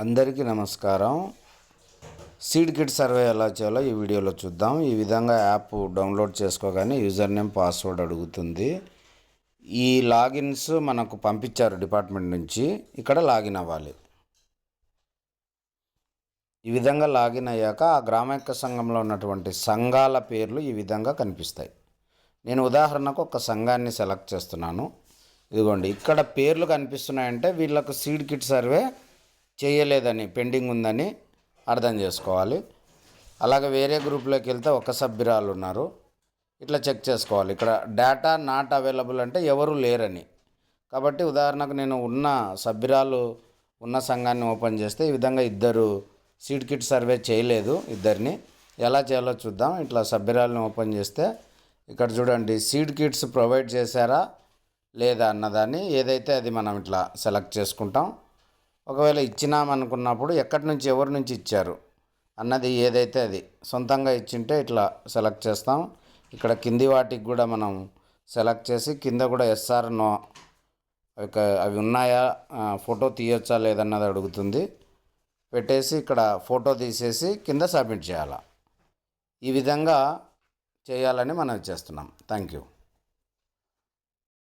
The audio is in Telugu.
అందరికీ నమస్కారం. సీడ్ కిట్ సర్వే ఎలా చేయాలో ఈ వీడియోలో చూద్దాం. ఈ విధంగా యాప్ డౌన్లోడ్ చేసుకోగానే యూజర్ నేమ్ పాస్వర్డ్ అడుగుతుంది. ఈ లాగిన్స్ మనకు పంపించారు డిపార్ట్మెంట్ నుంచి. ఇక్కడ లాగిన్ అవ్వాలి. ఈ విధంగా లాగిన్ అయ్యాక ఆ గ్రామైక్య సంఘంలో ఉన్నటువంటి సంఘాల పేర్లు ఈ విధంగా కనిపిస్తాయి. నేను ఉదాహరణకు ఒక సంఘాన్ని సెలెక్ట్ చేస్తున్నాను. ఇదిగోండి, ఇక్కడ పేర్లు కనిపిస్తున్నాయంటే వీళ్ళకు సీడ్ కిట్ సర్వే చేయలేదని, పెండింగ్ ఉందని అర్థం చేసుకోవాలి. అలాగే వేరే గ్రూప్లోకి వెళ్తే ఒక సభ్యురాలు ఉన్నారు, ఇట్లా చెక్ చేసుకోవాలి. ఇక్కడ డేటా నాట్ అవైలబుల్ అంటే ఎవరు లేరని. కాబట్టి ఉదాహరణకు నేను ఉన్న సభ్యురాలు ఉన్న సంఘాన్ని ఓపెన్ చేస్తే ఈ విధంగా ఇద్దరు సీడ్ కిట్ సర్వే చేయలేదు. ఇద్దరిని ఎలా చేయాలో చూద్దాం. ఇట్లా సభ్యురాలను ఓపెన్ చేస్తే ఇక్కడ చూడండి, సీడ్ కిట్స్ ప్రొవైడ్ చేశారా లేదా అన్నదాన్ని ఏదైతే అది మనం ఇట్లా సెలెక్ట్ చేసుకుంటాం. ఒకవేళ ఇచ్చినామనుకున్నప్పుడు ఎక్కడి నుంచి, ఎవరి నుంచి ఇచ్చారు అన్నది ఏదైతే అది సొంతంగా ఇచ్చింటే ఇట్లా సెలెక్ట్ చేస్తాం. ఇక్కడ కింది వాటికి కూడా మనం సెలెక్ట్ చేసి కింద కూడా ఎస్ఆర్ నో అవి ఉన్నాయా, ఫోటో తీయొచ్చా లేదన్నది అడుగుతుంది. పెట్టేసి ఇక్కడ ఫోటో తీసేసి కింద సబ్మిట్ చేయాలి. ఈ విధంగా చేయాలని మనం చేస్తున్నాం. Thank you.